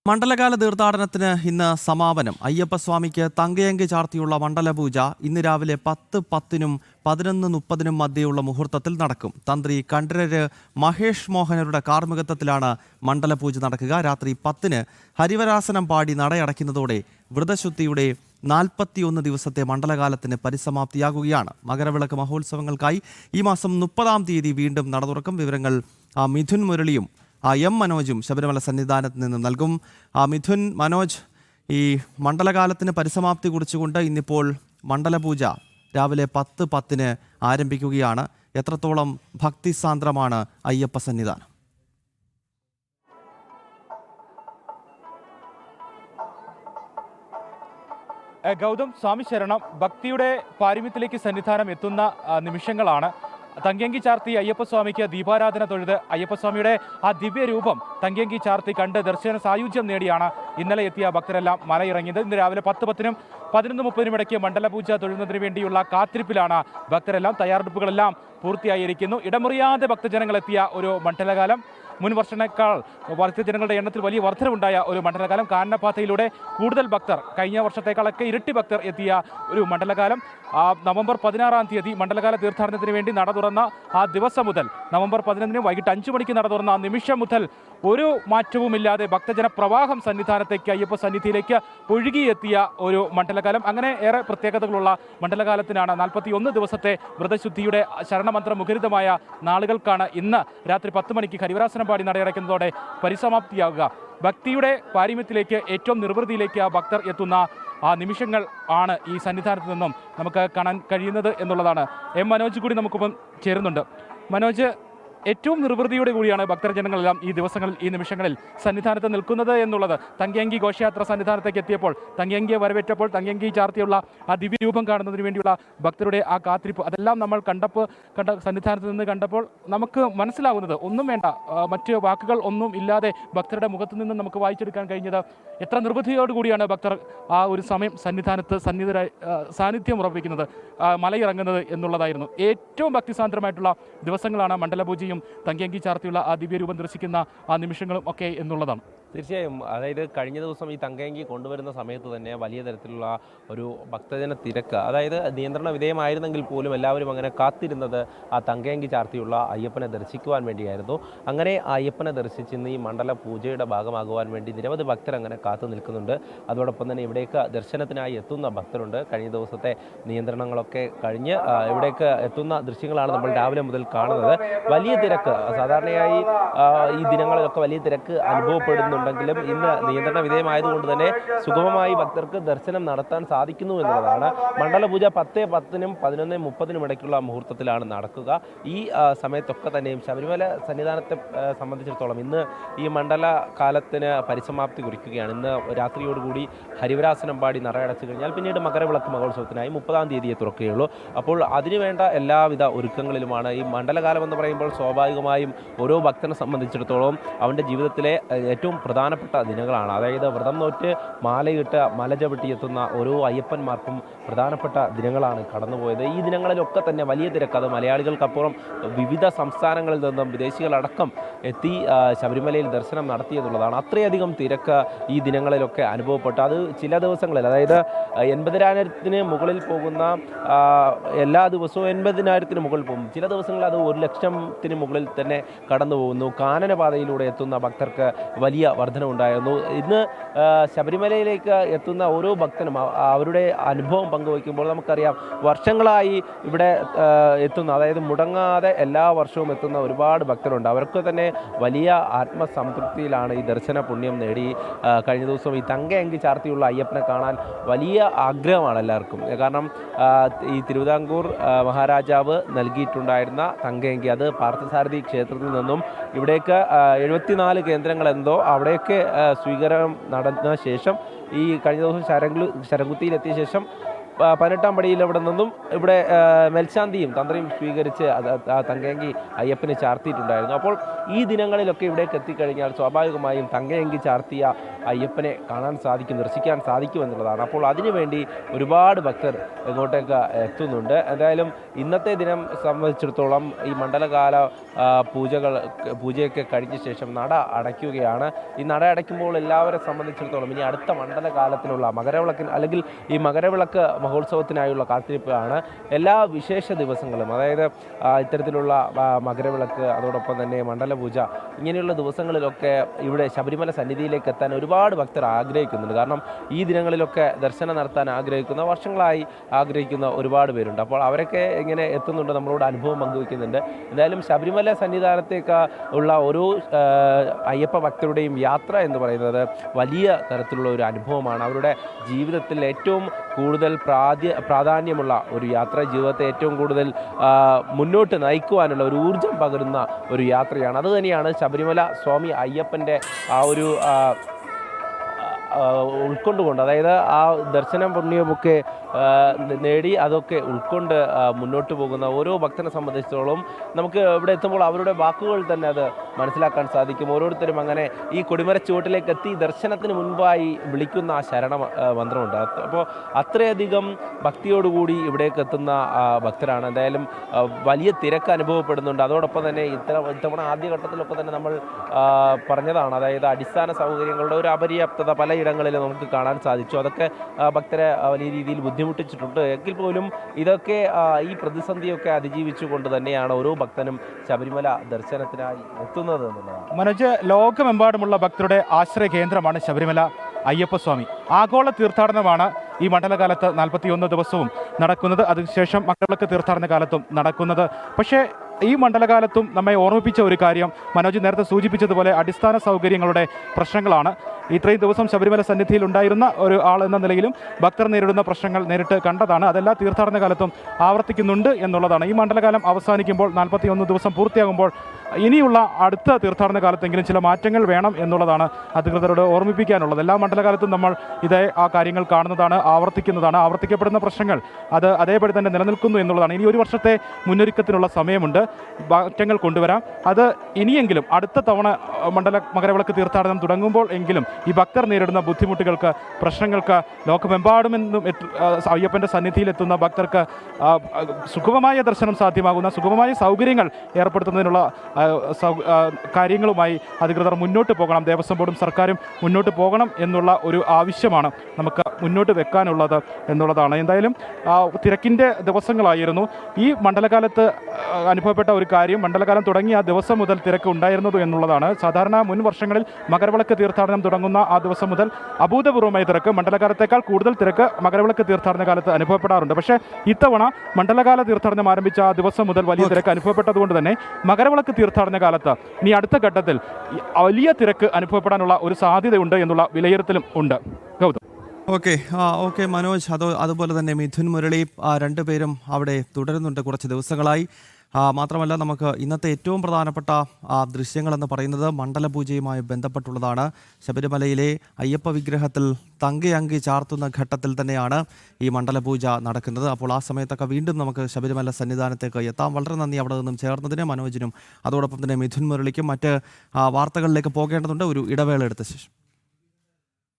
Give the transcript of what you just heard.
മണ്ഡലകാല തീർത്ഥാടനത്തിന് ഇന്ന് സമാപനം. അയ്യപ്പസ്വാമിക്ക് തങ്കയങ്കി ചാർത്തിയുള്ള മണ്ഡലപൂജ ഇന്ന് രാവിലെ 10:10-നും 11:30-നും മധ്യയുള്ള മുഹൂർത്തത്തിൽ നടക്കും. തന്ത്രി കണ്ഠരര് മഹേഷ് മോഹനരുടെ കാർമ്മികത്വത്തിലാണ് മണ്ഡലപൂജ നടക്കുക. രാത്രി 10-ന് ഹരിവരാസനം പാടി നടയടയ്ക്കുന്നതോടെ വ്രതശുദ്ധിയുടെ 41 ദിവസത്തെ മണ്ഡലകാലത്തിന് പരിസമാപ്തിയാകുകയാണ്. മകരവിളക്ക് മഹോത്സവങ്ങൾക്കായി ഈ മാസം 30-ാം തീയതി വീണ്ടും നട തുറക്കും. വിവരങ്ങൾ മിഥുൻ മുരളിയും എം മനോജും ശബരിമല സന്നിധാനത്ത് നിന്ന് നൽകും. മിഥുൻ, മനോജ്, ഈ മണ്ഡലകാലത്തിന് പരിസമാപ്തി കുറിച്ചുകൊണ്ട് ഇന്നിപ്പോൾ മണ്ഡലപൂജ രാവിലെ 10:10-ന് ആരംഭിക്കുകയാണ്. എത്രത്തോളം ഭക്തിസാന്ദ്രമാണ് അയ്യപ്പ സന്നിധാനം? ഗൗതം, സ്വാമി ശരണം. ഭക്തിയുടെ പാരമ്യത്തിലേക്ക് സന്നിധാനം എത്തുന്ന നിമിഷങ്ങളാണ്. തങ്കയങ്കി ചാർത്തി അയ്യപ്പസ്വാമിക്ക് ദീപാരാധന തൊഴുത് അയ്യപ്പസ്വാമിയുടെ ആ ദിവ്യരൂപം തങ്കയങ്കി ചാർത്തി കണ്ട് ദർശന സായുജ്യം നേടിയാണ് ഇന്നലെ എത്തിയ ഭക്തരെല്ലാം മലയിറങ്ങിയത്. ഇന്ന് രാവിലെ 10:10-നും 11:30-നും ഇടയ്ക്ക് മണ്ഡലപൂജ തൊഴുന്നതിന് വേണ്ടിയുള്ള കാത്തിരിപ്പിലാണ് ഭക്തരെല്ലാം. തയ്യാറെടുപ്പുകളെല്ലാം പൂർത്തിയായിരിക്കുന്നു. ഇടമുറിയാതെ ഭക്തജനങ്ങൾ എത്തിയ ഒരു മണ്ഡലകാലം. മുൻ വർഷങ്ങളേക്കാൾ ഭക്തജനങ്ങളുടെ എണ്ണത്തിൽ വലിയ വർധനവുണ്ടായ ഒരു മണ്ഡലകാലം. കാനനപാതയിലൂടെ കൂടുതൽ ഭക്തർ, കഴിഞ്ഞ വർഷത്തേക്കാളൊക്കെ ഇരട്ടി ഭക്തർ എത്തിയ ഒരു മണ്ഡലകാലം. നവംബർ 16-ാം തീയതി മണ്ഡലകാല തീർത്ഥാടനത്തിന് വേണ്ടി നട തുറന്ന ആ ദിവസം മുതൽ നവംബർ 11-ന് വൈകിട്ട് 5 മണിക്ക് നട തുറന്ന ആ നിമിഷം മുതൽ ഒരു മാറ്റവുമില്ലാതെ ഭക്തജന പ്രവാഹം സന്നിധാനത്തേക്ക്, അയ്യപ്പ സന്നിധിയിലേക്ക് ഒഴുകിയെത്തിയ ഒരു മണ്ഡലകാലം. അങ്ങനെ ഏറെ പ്രത്യേകതകളുള്ള മണ്ഡലകാലത്തിനാണ് 41 ദിവസത്തെ വ്രതശുദ്ധിയുടെ ശരണമന്ത്രം മുഖരിതമായ നാളുകൾക്കാണ് ഇന്ന് രാത്രി 10 മണിക്ക് ഹരിവരാസനം പാടി നടയടയ്ക്കുന്നതോടെ പരിസമാപ്തിയാകുക. ഭക്തിയുടെ പാരമ്യത്തിലേക്ക്, ഏറ്റവും നിർവൃതിയിലേക്ക് ആ ഭക്തർ എത്തുന്ന ആ നിമിഷങ്ങൾ ആണ് ഈ സന്നിധാനത്ത് നിന്നും നമുക്ക് കാണാൻ കഴിയുന്നത് എന്നുള്ളതാണ്. എം മനോജ് കൂടി നമുക്കൊപ്പം ചേരുന്നുണ്ട്. മനോജ്, ഏറ്റവും നിർവൃതിയോടെ കൂടിയാണ് ഭക്തജനങ്ങളെല്ലാം ഈ ദിവസങ്ങളിൽ, ഈ നിമിഷങ്ങളിൽ സന്നിധാനത്ത് നിൽക്കുന്നത് എന്നുള്ളത്. തങ്കയങ്കി ഘോഷയാത്ര സന്നിധാനത്തേക്ക് എത്തിയപ്പോൾ, തങ്കയങ്കിയെ വരവേറ്റപ്പോൾ, തങ്കയങ്കി ചാർത്തിയുള്ള ആ ദിവ്യരൂപം കാണുന്നതിന് വേണ്ടിയുള്ള ഭക്തരുടെ ആ കാത്തിരിപ്പ്, അതെല്ലാം നമ്മൾ സന്നിധാനത്ത് നിന്ന് കണ്ടപ്പോൾ നമുക്ക് മനസ്സിലാവുന്നത്, ഒന്നും വേണ്ട, മറ്റ് വാക്കുകൾ ഒന്നും ഇല്ലാതെ ഭക്തരുടെ മുഖത്ത് നിന്ന് നമുക്ക് വായിച്ചെടുക്കാൻ കഴിഞ്ഞത് എത്ര നിർവൃതിയോടുകൂടിയാണ് ഭക്തർ ആ ഒരു സമയം സന്നിധാനത്ത് സാന്നിധ്യം ഉറപ്പിക്കുന്നത്, മലയിറങ്ങുന്നത് എന്നുള്ളതായിരുന്നു. ഏറ്റവും ഭക്തിസാന്ദ്രമായിട്ടുള്ള ദിവസങ്ങളാണ് മണ്ഡലപൂജയും തങ്കയങ്കി ചാർത്തിയുള്ള ആ ദിവ്യരൂപം ദർശിക്കുന്ന ആ നിമിഷങ്ങളും ഒക്കെ എന്നുള്ളതാണ്. തീർച്ചയായും. അതായത് കഴിഞ്ഞ ദിവസം ഈ തങ്കയങ്കി കൊണ്ടുവരുന്ന സമയത്ത് തന്നെ വലിയ തരത്തിലുള്ള ഒരു ഭക്തജന തിരക്ക്, അതായത് നിയന്ത്രണ വിധേയമായിരുന്നെങ്കിൽ പോലും എല്ലാവരും അങ്ങനെ കാത്തിരുന്നത് ആ തങ്കയങ്കി ചാർത്തിയുള്ള അയ്യപ്പനെ ദർശിക്കുവാൻ വേണ്ടിയായിരുന്നു. അങ്ങനെ ആ അയ്യപ്പനെ ദർശിച്ച് ഇന്ന് ഈ മണ്ഡല പൂജയുടെ ഭാഗമാകുവാൻ വേണ്ടി നിരവധി ഭക്തർ അങ്ങനെ കാത്തു നിൽക്കുന്നുണ്ട്. അതോടൊപ്പം തന്നെ ഇവിടേക്ക് ദർശനത്തിനായി എത്തുന്ന ഭക്തരുണ്ട്. കഴിഞ്ഞ ദിവസത്തെ നിയന്ത്രണങ്ങളൊക്കെ കഴിഞ്ഞ് ഇവിടേക്ക് എത്തുന്ന ദൃശ്യങ്ങളാണ് നമ്മൾ രാവിലെ മുതൽ കാണുന്നത്. വലിയ തിരക്ക്, സാധാരണയായി ഈ ദിനങ്ങളിലൊക്കെ വലിയ തിരക്ക് അനുഭവപ്പെടുന്നുണ്ടെങ്കിലും ഇന്ന് നിയന്ത്രണ വിധേയമായതുകൊണ്ട് തന്നെ സുഗമമായി ഭക്തർക്ക് ദർശനം നടത്താൻ സാധിക്കുന്നു എന്നുള്ളതാണ്. മണ്ഡലപൂജ 10:10-നും 11:30-നും ഇടയ്ക്കുള്ള മുഹൂർത്തത്തിലാണ് നടക്കുക. ഈ സമയത്തൊക്കെ തന്നെയും ശബരിമല സന്നിധാനത്തെ സംബന്ധിച്ചിടത്തോളം ഇന്ന് ഈ മണ്ഡല കാലത്തിന് പരിസമാപ്തി കുറിക്കുകയാണ്. ഇന്ന് രാത്രിയോടുകൂടി ഹരിവരാസനം പാടി നടയടച്ചു കഴിഞ്ഞാൽ പിന്നീട് മകരവിളക്ക് മഹോത്സവത്തിനായി 30-ാം തീയതിയെ തുറക്കുകയുള്ളൂ. അപ്പോൾ അതിനുവേണ്ട എല്ലാവിധ ഒരുക്കങ്ങളിലുമാണ്. ഈ മണ്ഡലകാലം എന്ന് പറയുമ്പോൾ സ്വാഭാവികമായും ഓരോ ഭക്തനെ സംബന്ധിച്ചിടത്തോളം അവൻ്റെ ജീവിതത്തിലെ ഏറ്റവും പ്രധാനപ്പെട്ട ദിനങ്ങളാണ്. അതായത് വ്രതം നോറ്റ് മാലയിട്ട് മല ചവിട്ടി എത്തുന്ന ഓരോ അയ്യപ്പന്മാർക്കും പ്രധാനപ്പെട്ട ദിനങ്ങളാണ് കടന്നുപോയത്. ഈ ദിനങ്ങളിലൊക്കെ തന്നെ വലിയ തിരക്ക്, അത് മലയാളികൾക്കപ്പുറം വിവിധ സംസ്ഥാനങ്ങളിൽ നിന്നും വിദേശികളടക്കം എത്തി ശബരിമലയിൽ ദർശനം നടത്തിയെന്നുള്ളതാണ്. അത്രയധികം തിരക്ക് ഈ ദിനങ്ങളിലൊക്കെ അനുഭവപ്പെട്ടു. അത് ചില ദിവസങ്ങളിൽ, അതായത് 80,000-ന് മുകളിൽ പോകുന്ന എല്ലാ ദിവസവും 80,000-ന് മുകളിൽ പോകും. ചില ദിവസങ്ങളിൽ അത് 1,00,000-ന് മുകളിൽ തന്നെ കടന്നു പോകുന്നു. കാനനപാതയിലൂടെ എത്തുന്ന ഭക്തർക്ക് വലിയ വർധനവുണ്ടായിരുന്നു. ഇന്ന് ശബരിമലയിലേക്ക് എത്തുന്ന ഓരോ ഭക്തനും അവരുടെ അനുഭവം പങ്കുവയ്ക്കുമ്പോൾ നമുക്കറിയാം, വർഷങ്ങളായി ഇവിടെ എത്തുന്ന, അതായത് മുടങ്ങാതെ എല്ലാ വർഷവും എത്തുന്ന ഒരുപാട് ഭക്തരുണ്ട്. അവർക്ക് തന്നെ വലിയ ആത്മസംതൃപ്തിയിലാണ് ഈ ദർശന പുണ്യം നേടി. കഴിഞ്ഞ ദിവസം ഈ തങ്കയങ്കി ചാർത്തിയുള്ള അയ്യപ്പനെ കാണാൻ വലിയ ആഗ്രഹമാണ് എല്ലാവർക്കും. കാരണം ഈ തിരുവിതാംകൂർ മഹാരാജാവ് നൽകിയിട്ടുണ്ടായിരുന്ന തങ്കയങ്കി, അത് പാർത്ഥസാരഥി ക്ഷേത്രത്തിൽ നിന്നും ഇവിടേക്ക് 74 കേന്ദ്രങ്ങൾ എന്തോ അവിടെയൊക്കെ സ്വീകരണം നടന്ന ശേഷം, ഈ കഴിഞ്ഞ ദിവസം ശരംകുത്തിയിലെത്തിയ ശേഷം 18-ാം പടിയിൽ ഇവിടെ നിന്നും ഇവിടെ മേൽശാന്തിയും തന്ത്രിയും സ്വീകരിച്ച് ആ തങ്കയങ്കി അയ്യപ്പന് ചാർത്തിയിട്ടുണ്ടായിരുന്നു. അപ്പോൾ ഈ ദിനങ്ങളിലൊക്കെ ഇവിടേക്ക് എത്തിക്കഴിഞ്ഞാൽ സ്വാഭാവികമായും തങ്കയങ്കി ചാർത്തിയ അയ്യപ്പനെ കാണാൻ സാധിക്കും, ദർശിക്കാൻ സാധിക്കുമെന്നുള്ളതാണ്. അപ്പോൾ അതിനുവേണ്ടി ഒരുപാട് ഭക്തർ ഇങ്ങോട്ടേക്ക് എത്തുന്നുണ്ട്. എന്തായാലും ഇന്നത്തെ ദിനം സംബന്ധിച്ചിടത്തോളം ഈ മണ്ഡലകാല പൂജയൊക്കെ കഴിഞ്ഞ ശേഷം നട അടയ്ക്കുകയാണ്. ഈ നട അടയ്ക്കുമ്പോൾ എല്ലാവരെ സംബന്ധിച്ചിടത്തോളം ഇനി അടുത്ത മണ്ഡലകാലത്തിനുള്ള മകരവിളക്കിന് അല്ലെങ്കിൽ ഈ മകരവിളക്ക് മഹോത്സവത്തിനായുള്ള കാത്തിരിപ്പാണ്. എല്ലാ വിശേഷ ദിവസങ്ങളും, അതായത് ഇത്തരത്തിലുള്ള മകരവിളക്ക്, അതോടൊപ്പം തന്നെ മണ്ഡലപൂജ, ഇങ്ങനെയുള്ള ദിവസങ്ങളിലൊക്കെ ഇവിടെ ശബരിമല സന്നിധിയിലേക്ക് എത്താൻ ഒരുപാട് ഭക്തർ ആഗ്രഹിക്കുന്നുണ്ട്. കാരണം ഈ ദിനങ്ങളിലൊക്കെ ദർശനം നടത്താൻ ആഗ്രഹിക്കുന്ന, വർഷങ്ങളായി ആഗ്രഹിക്കുന്ന ഒരുപാട് പേരുണ്ട്. അപ്പോൾ അവരൊക്കെ ഇങ്ങനെ എത്തുന്നുണ്ട്, നമ്മളോട് അനുഭവം പങ്കുവയ്ക്കുന്നുണ്ട്. എന്തായാലും ശബരിമല സന്നിധാനത്തേക്ക് ഉള്ള ഓരോ അയ്യപ്പ ഭക്തരുടെയും യാത്ര എന്ന് പറയുന്നത് വലിയ തരത്തിലുള്ള ഒരു അനുഭവമാണ്. അവരുടെ ജീവിതത്തിൽ ഏറ്റവും കൂടുതൽ പ്രാധാന്യമുള്ള ഒരു യാത്ര, ജീവിതത്തെ ഏറ്റവും കൂടുതൽ മുന്നോട്ട് നയിക്കുവാനുള്ള ഒരു ഊർജം പകരുന്ന ഒരു യാത്രയാണ്. അതുതന്നെയാണ് ശബരിമല സ്വാമി അയ്യപ്പൻ്റെ ആ ഒരു ഉൾക്കൊണ്ടുകൊണ്ട്, അതായത് ആ ദർശനം പുണ്യമൊക്കെ നേടി അതൊക്കെ ഉൾക്കൊണ്ട് മുന്നോട്ട് പോകുന്ന ഓരോ ഭക്തനെ സംബന്ധിച്ചിടത്തോളം നമുക്ക് ഇവിടെ എത്തുമ്പോൾ അവരുടെ വാക്കുകൾ തന്നെ അത് മനസ്സിലാക്കാൻ സാധിക്കും. ഓരോരുത്തരും അങ്ങനെ ഈ കൊടിമര ചുവട്ടിലേക്ക് എത്തി ദർശനത്തിന് മുൻപായി വിളിക്കുന്ന ആ ശരണ മന്ത്രമുണ്ട്. അപ്പോൾ അത്രയധികം ഭക്തിയോടുകൂടി ഇവിടേക്ക് എത്തുന്ന ഭക്തരാണ്. എന്തായാലും വലിയ തിരക്ക് അനുഭവപ്പെടുന്നുണ്ട്. അതോടൊപ്പം തന്നെ ഇത്തവണ ആദ്യഘട്ടത്തിലൊക്കെ തന്നെ നമ്മൾ പറഞ്ഞതാണ്, അതായത് അടിസ്ഥാന സൗകര്യങ്ങളുടെ ഒരു അപര്യാപ്തത പലയിടങ്ങളിൽ നമുക്ക് കാണാൻ സാധിച്ചു. അതൊക്കെ ഭക്തരെ വലിയ രീതിയിൽ ബുദ്ധിമുട്ടിച്ചിട്ടുണ്ട്. എങ്കിൽ പോലും ഇതൊക്കെ ഈ പ്രതിസന്ധിയൊക്കെ അതിജീവിച്ചുകൊണ്ട് തന്നെയാണ് ഓരോ ഭക്തനും ശബരിമല ദർശനത്തിനായി എത്തുന്നത് എന്നുള്ളതാണ്. മനോജ്, ലോകമെമ്പാടുമുള്ള ഭക്തരുടെ ആശ്രയ കേന്ദ്രമാണ് ശബരിമല അയ്യപ്പസ്വാമി. ആഗോള തീർത്ഥാടനമാണ് ഈ മണ്ഡലകാലത്ത് 41 ദിവസവും നടക്കുന്നത്. അതിനുശേഷം മക്കളൊക്കെ തീർത്ഥാടന കാലത്തും നടക്കുന്നത്. പക്ഷേ ഈ മണ്ഡലകാലത്തും നമ്മെ ഓർമ്മിപ്പിച്ച ഒരു കാര്യം മനോജ് നേരത്തെ സൂചിപ്പിച്ചതുപോലെ അടിസ്ഥാന സൗകര്യങ്ങളുടെ പ്രശ്നങ്ങളാണ്. ഇത്രയും ദിവസം ശബരിമല സന്നിധിയിൽ ഉണ്ടായിരുന്ന ഒരു ആൾ എന്ന നിലയിലും ഭക്തർ നേരിടുന്ന പ്രശ്നങ്ങൾ നേരിട്ട് കണ്ടതാണ്. അതെല്ലാ തീർത്ഥാടന കാലത്തും ആവർത്തിക്കുന്നുണ്ട് എന്നുള്ളതാണ്. ഈ മണ്ഡലകാലം അവസാനിക്കുമ്പോൾ 41 ദിവസം പൂർത്തിയാകുമ്പോൾ ഇനിയുള്ള അടുത്ത തീർത്ഥാടന കാലത്തെങ്കിലും ചില മാറ്റങ്ങൾ വേണം എന്നുള്ളതാണ് അധികൃതരോട് ഓർമ്മിപ്പിക്കാനുള്ളത്. എല്ലാ മണ്ഡലകാലത്തും നമ്മൾ ആ കാര്യങ്ങൾ കാണുന്നതാണ്, ആവർത്തിക്കുന്നതാണ്. ആവർത്തിക്കപ്പെടുന്ന പ്രശ്നങ്ങൾ അത് അതേപടി തന്നെ നിലനിൽക്കുന്നു എന്നുള്ളതാണ്. ഇനി ഒരു വർഷത്തെ മുന്നൊരുക്കത്തിനുള്ള സമയമുണ്ട്, മാറ്റങ്ങൾ കൊണ്ടുവരാം. അത് ഇനിയെങ്കിലും അടുത്ത തവണ മകരവിളക്ക് തീർത്ഥാടനം തുടങ്ങുമ്പോൾ എങ്കിലും ഈ ഭക്തർ നേരിടുന്ന ബുദ്ധിമുട്ടുകൾക്ക്, പ്രശ്നങ്ങൾക്ക് ലോകമെമ്പാടും അയ്യപ്പൻ്റെ സന്നിധിയിലെത്തുന്ന ഭക്തർക്ക് സുഗമമായ ദർശനം സാധ്യമാകുന്ന, സുഗമമായ സൗകര്യങ്ങൾ ഏർപ്പെടുത്തുന്നതിനുള്ള കാര്യങ്ങളുമായി അധികൃതർ മുന്നോട്ട് പോകണം. ദേവസ്വം ബോർഡും സർക്കാരും മുന്നോട്ട് പോകണം എന്നുള്ള ഒരു ആവശ്യമാണ് നമുക്ക് മുന്നോട്ട് വെക്കാനുള്ളത് എന്നുള്ളതാണ്. എന്തായാലും തിരക്കിൻ്റെ ദിവസങ്ങളായിരുന്നു. ഈ മണ്ഡലകാലത്ത് അനുഭവപ്പെട്ട ഒരു കാര്യം, മണ്ഡലകാലം തുടങ്ങിയ ആ ദിവസം മുതൽ തിരക്ക് ഉണ്ടായിരുന്നത് എന്നുള്ളതാണ്. സാധാരണ മുൻ വർഷങ്ങളിൽ മകരവിളക്ക് തീർത്ഥാടനം തുടങ്ങുന്ന ആ ദിവസം മുതൽ അഭൂതപൂർവമായ തിരക്ക്, മണ്ഡലകാലത്തേക്കാൾ കൂടുതൽ തിരക്ക് മകരവിളക്ക് തീർത്ഥാടന കാലത്ത് അനുഭവപ്പെടാറുണ്ട്. പക്ഷേ ഇത്തവണ മണ്ഡലകാല തീർത്ഥാടനം ആരംഭിച്ച ആ ദിവസം മുതൽ വലിയ തിരക്ക് അനുഭവപ്പെട്ടതുകൊണ്ട് തന്നെ മകരവിളക്ക് തീർത്ഥാടന കാലത്ത് ഇനി അടുത്ത ഘട്ടത്തിൽ വലിയ തിരക്ക് അനുഭവപ്പെടാനുള്ള ഒരു സാധ്യതയുണ്ട് എന്നുള്ള വിലയിരുത്തലും ഉണ്ട്. ഗൗതം. ഓക്കെ മനോജ്, അതുപോലെ തന്നെ മിഥുൻ മുരളി രണ്ടുപേരും അവിടെ തുടരുന്നുണ്ട് കുറച്ച് ദിവസങ്ങളായി. മാത്രമല്ല നമുക്ക് ഇന്നത്തെ ഏറ്റവും പ്രധാനപ്പെട്ട ദൃശ്യങ്ങളെന്ന് പറയുന്നത് മണ്ഡലപൂജയുമായി ബന്ധപ്പെട്ടുള്ളതാണ്. ശബരിമലയിലെ അയ്യപ്പ വിഗ്രഹത്തിൽ തങ്കയങ്കി ചാർത്തുന്ന ഘട്ടത്തിൽ തന്നെയാണ് ഈ മണ്ഡലപൂജ നടക്കുന്നത്. അപ്പോൾ ആ സമയത്തൊക്കെ വീണ്ടും നമുക്ക് ശബരിമല സന്നിധാനത്തേക്ക് എത്താം. വളരെ നന്ദി അവിടെ നിന്നും ചേർന്നതിന് മനോജിനും അതോടൊപ്പം തന്നെ മിഥുൻ മുരളിക്കും. മറ്റ് വാർത്തകളിലേക്ക് പോകേണ്ടതുണ്ട്. ഒരു ഇടവേള എടുത്ത ശേഷം